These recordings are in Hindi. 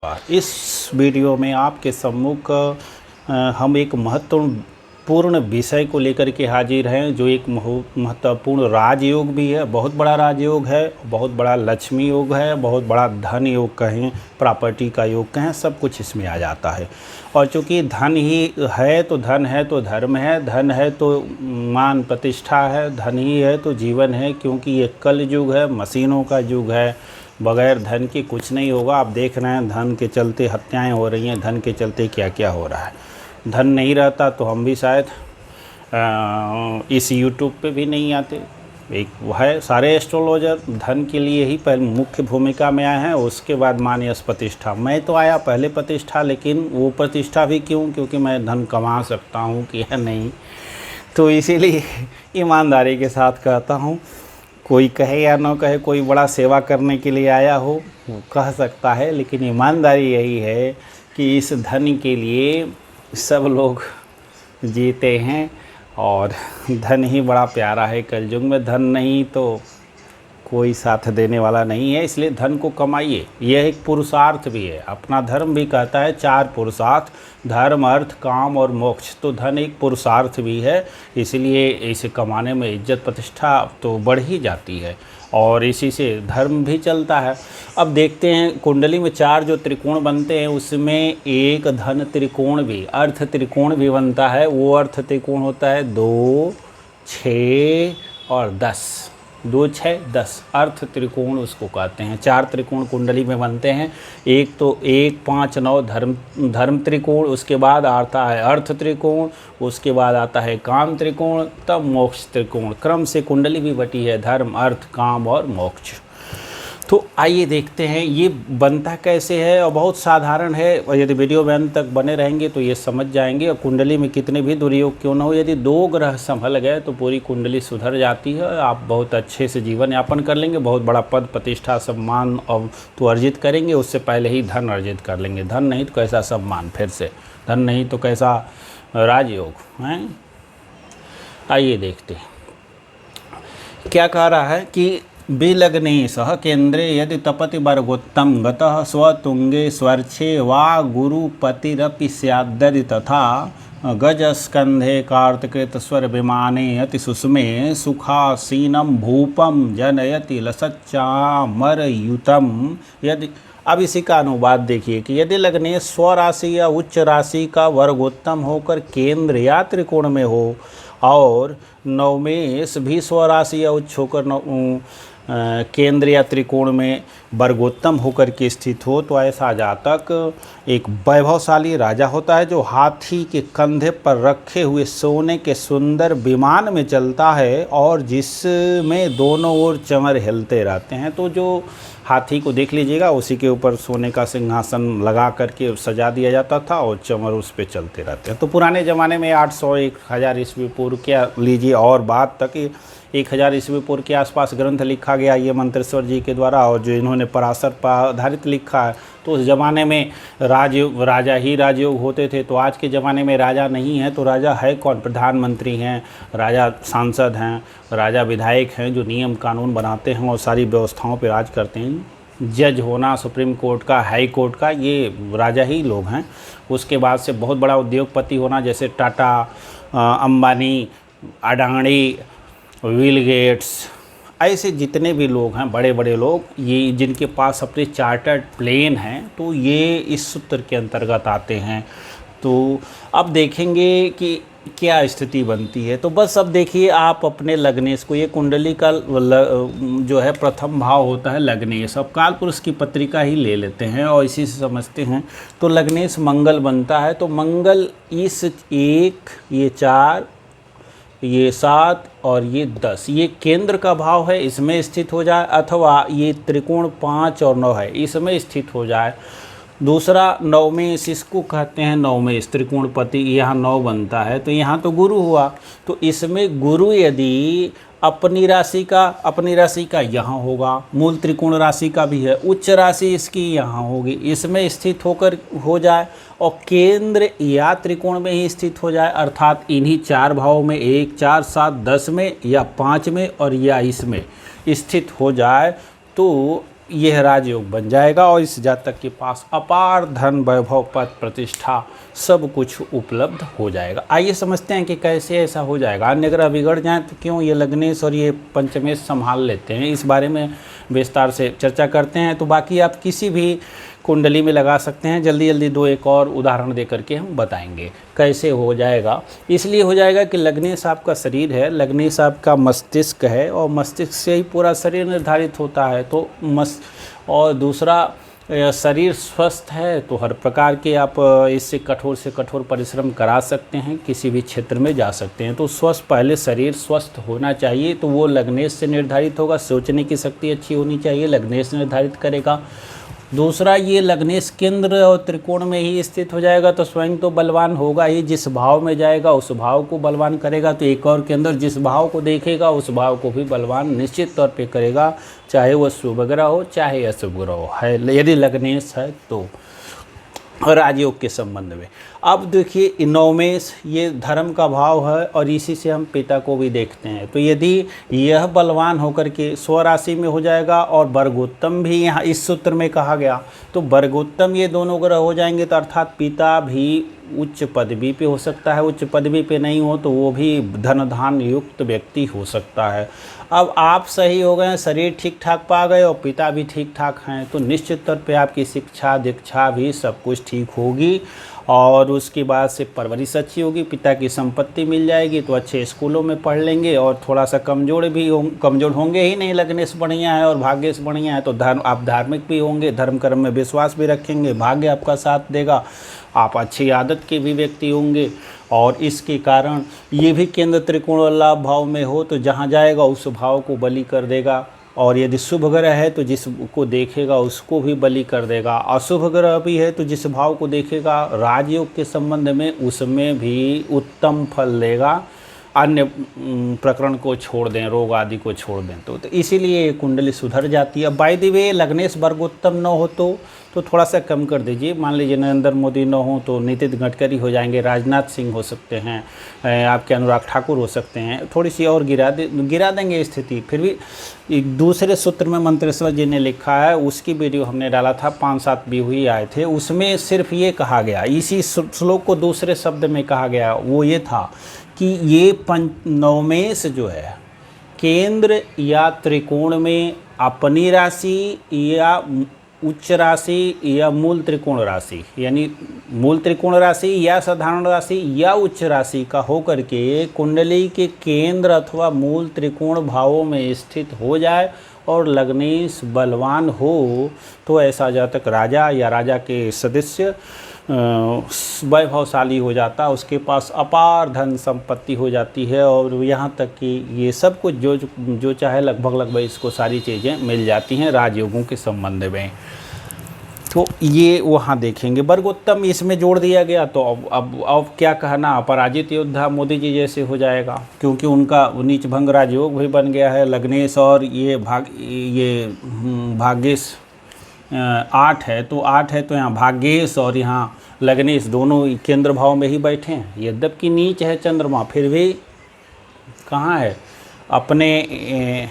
इस वीडियो में आपके सम्मुख हम एक महत्वपूर्ण विषय को लेकर के हाजिर हैं, जो एक महत्वपूर्ण राजयोग भी है। बहुत बड़ा राजयोग है, बहुत बड़ा लक्ष्मी योग है, बहुत बड़ा धन योग कहें, प्रॉपर्टी का योग कहें, सब कुछ इसमें आ जाता है। और चूँकि धन ही है तो धन है तो धर्म है, धन है तो मान प्रतिष्ठा है, धन ही है तो जीवन है। क्योंकि ये कल युग है, मशीनों का युग है, बगैर धन के कुछ नहीं होगा। आप देख रहे हैं धन के चलते हत्याएं हो रही हैं, धन के चलते क्या क्या हो रहा है। धन नहीं रहता तो हम भी शायद इस यूट्यूब पे भी नहीं आते। एक है, सारे एस्ट्रोलॉजर धन के लिए ही पहले मुख्य भूमिका में आए हैं, उसके बाद मान्यस प्रतिष्ठा। मैं तो आया पहले प्रतिष्ठा, लेकिन वो प्रतिष्ठा भी क्यों? क्योंकि मैं धन कमा सकता हूँ कि है नहीं, तो इसीलिए ईमानदारी के साथ कहता हूँ। कोई कहे या ना कहे, कोई बड़ा सेवा करने के लिए आया हो वो कह सकता है, लेकिन ईमानदारी यही है कि इस धन के लिए सब लोग जीते हैं। और धन ही बड़ा प्यारा है। कलयुग में धन नहीं तो कोई साथ देने वाला नहीं है, इसलिए धन को कमाइए। यह एक पुरुषार्थ भी है। अपना धर्म भी कहता है 4 पुरुषार्थ, धर्म, अर्थ, काम और मोक्ष। तो धन एक पुरुषार्थ भी है, इसलिए इसे कमाने में इज्जत प्रतिष्ठा तो बढ़ ही जाती है और इसी से धर्म भी चलता है। अब देखते हैं कुंडली में 4 जो त्रिकोण बनते हैं, उसमें एक धन त्रिकोण भी, अर्थ त्रिकोण भी बनता है। वो अर्थ त्रिकोण होता है 2, 6 और 10। 2, 6, 10 अर्थ त्रिकोण उसको कहते हैं। 4 त्रिकोण कुंडली में बनते हैं। एक तो 1, 5, 9 धर्म त्रिकोण, उसके बाद आता है अर्थ त्रिकोण, उसके बाद आता है काम त्रिकोण, तब मोक्ष त्रिकोण। क्रम से कुंडली भी बटी है, धर्म, अर्थ, काम और मोक्ष। तो आइए देखते हैं ये बनता कैसे है, और बहुत साधारण है। और यदि वीडियो में अंत तक बने रहेंगे तो ये समझ जाएंगे। और कुंडली में कितने भी दुर्योग क्यों ना हो, यदि 2 ग्रह संभल गए तो पूरी कुंडली सुधर जाती है। आप बहुत अच्छे से जीवन यापन कर लेंगे, बहुत बड़ा पद, प्रतिष्ठा, सम्मान और तो अर्जित करेंगे। उससे पहले ही धन अर्जित कर लेंगे। धन नहीं तो कैसा सम्मान, फिर से धन नहीं तो कैसा राजयोग है। आइए देखते हैं क्या कह रहा है कि विलग्ने सह केंद्रे यदि तपति वर्गोत्तम गतः स्वतुंगे स्वर्छे वा गुरुपतिरपि स्यादरि तथा गजस्कंधे कार्तकृत स्वर विमाने अति सुषमे सुखासीनम भूपम जनयति लसच्चामरयुतम। यदि अब इसी का अनुवाद देखिए कि यदि लग्ने स्वराशि या उच्च राशि का वर्गोत्तम होकर केंद्र या त्रिकोण में हो, और नवमेश भी स्वराशि या उच्च होकर केंद्र या त्रिकोण में वर्गोत्तम होकर के स्थित हो, तो ऐसा जातक एक वैभवशाली राजा होता है, जो हाथी के कंधे पर रखे हुए सोने के सुंदर विमान में चलता है और जिसमें दोनों ओर चमर हिलते रहते हैं। तो जो हाथी को देख लीजिएगा, उसी के ऊपर सोने का सिंहासन लगा करके सजा दिया जाता था और चमर उस पे चलते रहते हैं। तो पुराने ज़माने में 800, 1000 ईस्वी पूर्व क्या लीजिए और बात तक 1000 ईस्वी पूर्व के आसपास ग्रंथ लिखा गया ये मंत्रेश्वर जी के द्वारा, और जो इन्होंने पराशर पर आधारित लिखा है। तो उस ज़माने में राजा ही राजयोग होते थे। तो आज के ज़माने में राजा नहीं है, तो राजा है कौन? प्रधानमंत्री हैं, राजा सांसद हैं, राजा विधायक हैं, जो नियम कानून बनाते हैं और सारी व्यवस्थाओं पर राज करते हैं। जज होना सुप्रीम कोर्ट का, हाई कोर्ट का, ये राजा ही लोग हैं। उसके बाद से बहुत बड़ा उद्योगपति होना, जैसे टाटा, अंबानी, अडानी, बिल गेट्स, ऐसे जितने भी लोग हैं बड़े बड़े लोग, ये जिनके पास अपने चार्टर्ड प्लेन हैं, तो ये इस सूत्र के अंतर्गत आते हैं। तो अब देखेंगे कि क्या स्थिति बनती है। तो बस अब देखिए आप अपने लग्नेश को, ये कुंडली का जो है प्रथम भाव होता है लग्नेश। अब काल पुरुष की पत्रिका ही ले लेते हैं और इसी से समझते हैं। तो लग्नेश मंगल बनता है, तो मंगल इस 1, ये 4, ये 7 और ये 10, ये केंद्र का भाव है, इसमें स्थित हो जाए, अथवा ये त्रिकोण 5 और 9 है, इसमें स्थित हो जाए। दूसरा नवमेश, इसको कहते हैं नवमेश, त्रिकोणपति, यहाँ 9 बनता है, तो यहाँ तो गुरु हुआ। तो इसमें गुरु यदि अपनी राशि का यहाँ होगा, मूल त्रिकोण राशि का भी है, उच्च राशि इसकी यहाँ होगी, इसमें स्थित होकर हो जाए और केंद्र या त्रिकोण में ही स्थित हो जाए, अर्थात इन्हीं 4 भावों में 1, 4, 7, 10 में या 5 में और या इसमें स्थित हो जाए, तो यह राजयोग बन जाएगा और इस जातक के पास अपार धन वैभव पद प्रतिष्ठा सब कुछ उपलब्ध हो जाएगा। आइए समझते हैं कि कैसे ऐसा हो जाएगा। अन्य ग्रह बिगड़ जाएं तो क्यों ये लग्नेश और ये पंचमेश संभाल लेते हैं, इस बारे में विस्तार से चर्चा करते हैं। तो बाकी आप किसी भी कुंडली में लगा सकते हैं। जल्दी जल्दी दो एक और उदाहरण दे करके हम बताएंगे कैसे हो जाएगा। इसलिए हो जाएगा कि लग्नेश आपका शरीर है, लग्नेश आपका मस्तिष्क है और मस्तिष्क से ही पूरा शरीर निर्धारित होता है। तो और दूसरा शरीर स्वस्थ है तो हर प्रकार के आप इससे कठोर से कठोर परिश्रम करा सकते हैं, किसी भी क्षेत्र में जा सकते हैं। तो स्वस्थ पहले शरीर स्वस्थ होना चाहिए, तो वो लग्नेश से निर्धारित होगा। सोचने की शक्ति अच्छी होनी चाहिए, लग्नेश निर्धारित करेगा। दूसरा, ये लग्नेश केंद्र और त्रिकोण में ही स्थित हो जाएगा तो स्वयं तो बलवान होगा ही, जिस भाव में जाएगा उस भाव को बलवान करेगा। तो एक और के अंदर जिस भाव को देखेगा उस भाव को भी बलवान निश्चित तौर पे करेगा, चाहे वह शुभ ग्रह हो चाहे अशुभ ग्रह हो है, यदि लग्नेश है तो राजयोग के संबंध में। अब देखिए नवमेश ये धर्म का भाव है और इसी से हम पिता को भी देखते हैं। तो यदि यह बलवान होकर के स्वराशि में हो जाएगा और वर्गोत्तम भी यहाँ इस सूत्र में कहा गया, तो वर्गोत्तम ये दोनों ग्रह हो जाएंगे तो अर्थात पिता भी उच्च पदवी पे हो सकता है। उच्च पदवी पे नहीं हो तो वो भी धन धान युक्त व्यक्ति हो सकता है। अब आप सही हो गए, शरीर ठीक ठाक पा गए और पिता भी ठीक ठाक हैं, तो निश्चित तौर पे आपकी शिक्षा दीक्षा भी सब कुछ ठीक होगी और उसके बाद से परवरिश अच्छी होगी, पिता की संपत्ति मिल जाएगी तो अच्छे स्कूलों में पढ़ लेंगे। और थोड़ा सा कमज़ोर होंगे ही नहीं, लग्नेश बढ़िया है और भाग्येश बढ़िया है तो आप धार्मिक भी होंगे, धर्म कर्म में विश्वास भी रखेंगे, भाग्य आपका साथ देगा, आप अच्छी आदत के भी व्यक्ति होंगे। और इसके कारण ये भी केंद्र त्रिकोण और लाभ भाव में हो तो जहाँ जाएगा उस भाव को बलि कर देगा। और यदि शुभ ग्रह है तो जिसको देखेगा उसको भी बलि कर देगा। अशुभ ग्रह भी है तो जिस भाव को देखेगा राजयोग के संबंध में उसमें भी उत्तम फल देगा। अन्य प्रकरण को छोड़ दें, रोग आदि को छोड़ दें तो इसीलिए ये कुंडली सुधर जाती है। बाय द वे लग्नेश वर्गोत्तम न हो तो थोड़ा सा कम कर दीजिए। मान लीजिए नरेंद्र मोदी न हो तो नितिन गडकरी हो जाएंगे, राजनाथ सिंह हो सकते हैं, आपके अनुराग ठाकुर हो सकते हैं, थोड़ी सी और गिरा देंगे स्थिति। फिर भी एक दूसरे सूत्र में मंत्रेश्वर जी ने लिखा है, उसकी वीडियो हमने डाला था, 5-7 भी हुई आए थे, उसमें सिर्फ ये कहा गया, इसी श्लोक को दूसरे शब्द में कहा गया, वो ये था कि ये नवमेश जो है केंद्र या त्रिकोण में अपनी राशि या उच्च राशि या मूल त्रिकोण राशि, यानी मूल त्रिकोण राशि या साधारण राशि या उच्च राशि का होकर के कुंडली के केंद्र अथवा मूल त्रिकोण भावों में स्थित हो जाए और लग्नेश बलवान हो तो ऐसा जातक राजा या राजा के सदस्य वैभवशाली हो जाता, उसके पास अपार धन संपत्ति हो जाती है और यहाँ तक कि ये सब कुछ जो चाहे लगभग इसको सारी चीज़ें मिल जाती हैं राजयोगों के संबंध में। तो ये वहाँ देखेंगे। वर्गोत्तम इसमें जोड़ दिया गया तो अब क्या कहना, अपराजित योद्धा मोदी जी जैसे हो जाएगा, क्योंकि उनका नीच भंग राजयोग भी बन गया है। लग्नेश और ये भाग्येश 8 है तो यहाँ भाग्येश और यहाँ लग्नेश दोनों केंद्र भाव में ही बैठे हैं। यद्यपि नीच है चंद्रमा फिर भी कहाँ है अपने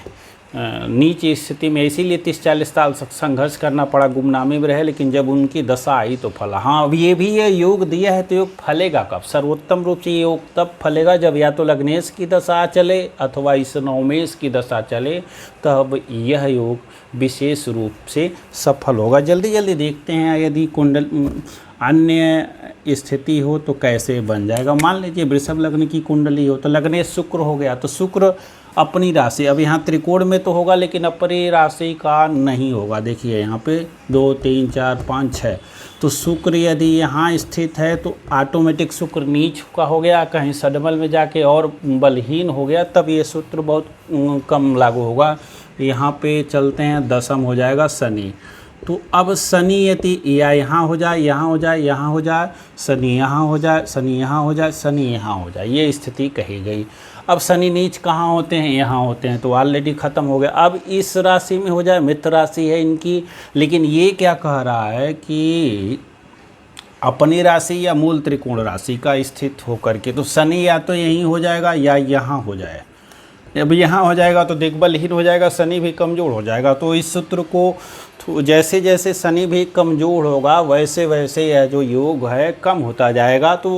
नीच स्थिति में, इसीलिए 30-40 साल संघर्ष करना पड़ा, गुमनामी में रहे, लेकिन जब उनकी दशा आई तो फला। हाँ, अब ये भी ये योग दिया है तो योग फलेगा कब? सर्वोत्तम रूप से ये योग तब फलेगा जब या तो लग्नेश की दशा चले अथवा इस नवमेश की दशा चले, तब यह योग विशेष रूप से सफल होगा। जल्दी जल्दी देखते हैं यदि कुंडल अन्य स्थिति हो तो कैसे बन जाएगा। मान लीजिए वृषभ लग्न की कुंडली हो तो लग्नेश शुक्र हो गया, तो शुक्र अपनी राशि, अब यहाँ त्रिकोण में तो होगा लेकिन अपनी राशि का नहीं होगा। देखिए यहाँ पे 2, 3, 4, 5, 6, तो शुक्र यदि यहाँ स्थित है तो ऑटोमेटिक शुक्र नीच का हो गया, कहीं षडबल में जाके और बलहीन हो गया, तब ये सूत्र बहुत कम लागू होगा। यहाँ पे चलते हैं, दशम हो जाएगा शनि। तो अब शनि यदि या यहाँ हो जाए, यहाँ हो जाए, यहाँ हो जाए, शनि यहाँ हो जाए, शनि यहाँ हो जाए, शनि यहाँ हो जाए, ये स्थिति कही गई। अब शनि नीच कहाँ होते हैं? यहाँ होते हैं, तो ऑलरेडी ख़त्म हो गया। अब इस राशि में हो जाए, मित्र राशि है इनकी, लेकिन ये क्या कह रहा है कि अपनी राशि या मूल त्रिकोण राशि का स्थित होकर के, तो शनि या तो यहीं हो जाएगा या यहाँ हो जाए, अब यहाँ हो जाएगा तो दिग्बलहीन हो जाएगा, शनि भी कमज़ोर हो जाएगा। तो इस सूत्र को जैसे जैसे शनि भी कमज़ोर होगा वैसे वैसे यह जो योग है कम होता जाएगा। तो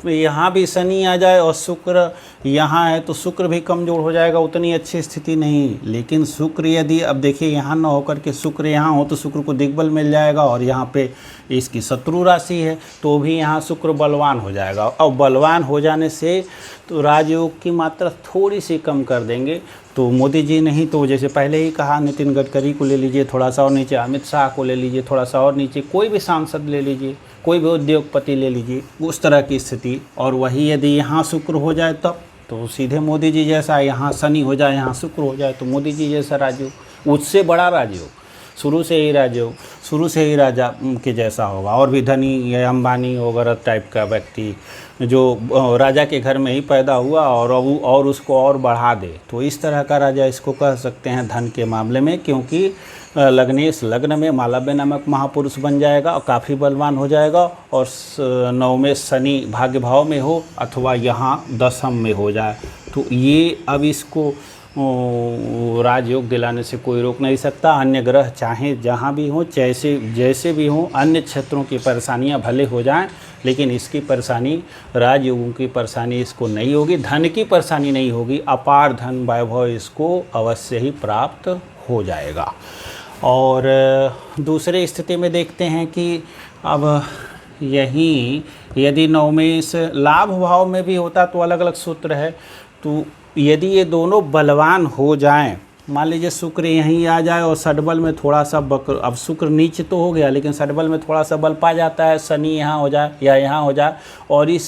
यहाँ भी शनि आ जाए और शुक्र यहाँ है तो शुक्र भी कमज़ोर हो जाएगा, उतनी अच्छी स्थिति नहीं। लेकिन शुक्र यदि अब देखिए यहाँ ना होकर के शुक्र यहाँ हो तो शुक्र को दिग्बल मिल जाएगा, और यहाँ पे इसकी शत्रु राशि है तो भी यहाँ शुक्र बलवान हो जाएगा। और बलवान हो जाने से तो राजयोग की मात्रा थोड़ी सी कम कर देंगे। तो मोदी जी नहीं तो जैसे पहले ही कहा, नितिन गडकरी को ले लीजिए थोड़ा सा और नीचे, अमित शाह को ले लीजिए थोड़ा सा और नीचे, कोई भी सांसद ले लीजिए, कोई भी उद्योगपति ले लीजिए, उस तरह की स्थिति। और वही यदि यहाँ शुक्र हो जाए तब तो सीधे मोदी जी जैसा, यहाँ शनि हो जाए यहाँ शुक्र हो जाए तो मोदी जी जैसा राजयोग, उससे बड़ा राजयोग, शुरू से ही राजयोग, शुरू से ही राजा के जैसा होगा। और भी धनी या अंबानी वगैरह टाइप का व्यक्ति जो राजा के घर में ही पैदा हुआ और उसको और बढ़ा दे, तो इस तरह का राजा इसको कह सकते हैं धन के मामले में। क्योंकि लग्नेश लग्न में मालव्य नामक महापुरुष बन जाएगा और काफ़ी बलवान हो जाएगा। और 9 में शनि भाग्य भाव में हो अथवा यहाँ दशम में हो जाए तो ये अब इसको राजयोग दिलाने से कोई रोक नहीं सकता। अन्य ग्रह चाहे जहाँ भी हों, जैसे भी हों, अन्य क्षेत्रों की परेशानियाँ भले हो जाएं, लेकिन इसकी परेशानी, राजयोगों की परेशानी इसको नहीं होगी, धन की परेशानी नहीं होगी, अपार धन वैभव इसको अवश्य ही प्राप्त हो जाएगा। और दूसरे स्थिति में देखते हैं कि अब यहीं यदि 9 में इस लाभ भाव में भी होता तो अलग अलग सूत्र है। तो यदि ये दोनों बलवान हो जाएं, मान लीजिए शुक्र यहीं आ जाए और षडबल में थोड़ा सा अब शुक्र नीचे तो हो गया लेकिन षडबल में थोड़ा सा बल पा जाता है, शनि यहाँ हो जाए या यहाँ हो जाए और इस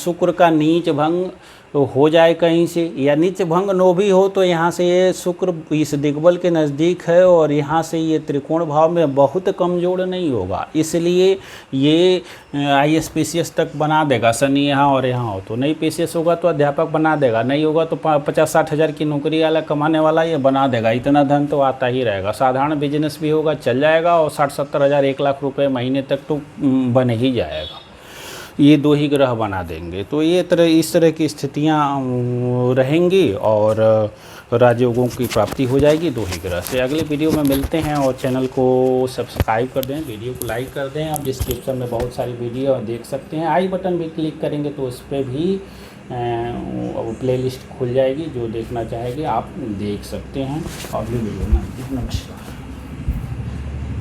शुक्र का नीच भंग हो जाए कहीं से, या नीच भंग नो भी हो तो यहाँ से ये शुक्र इस दिग्बल के नज़दीक है और यहाँ से ये त्रिकोण भाव में बहुत कमज़ोर नहीं होगा, इसलिए ये ISPCS तक बना देगा। शनि यहाँ और यहाँ हो तो नहीं PCS होगा तो अध्यापक बना देगा, नहीं होगा तो 50-60 हज़ार की नौकरी वाला कमाने वाला ये बना देगा। इतना धन तो आता ही रहेगा, साधारण बिजनेस भी होगा चल जाएगा और 60-70 हज़ार 1 लाख रुपये महीने तक तो बन ही जाएगा। ये 2 ही ग्रह बना देंगे। तो इस तरह की स्थितियाँ रहेंगी और राजयोगों की प्राप्ति हो जाएगी 2 ही ग्रह से। अगले वीडियो में मिलते हैं और चैनल को सब्सक्राइब कर दें, वीडियो को लाइक कर दें। आप डिस्क्रिप्शन में बहुत सारी वीडियो देख सकते हैं, आई बटन भी क्लिक करेंगे तो उस पर भी प्लेलिस्ट खुल जाएगी, जो देखना चाहेंगे आप देख सकते हैं। अगली वीडियो में नमस्कार।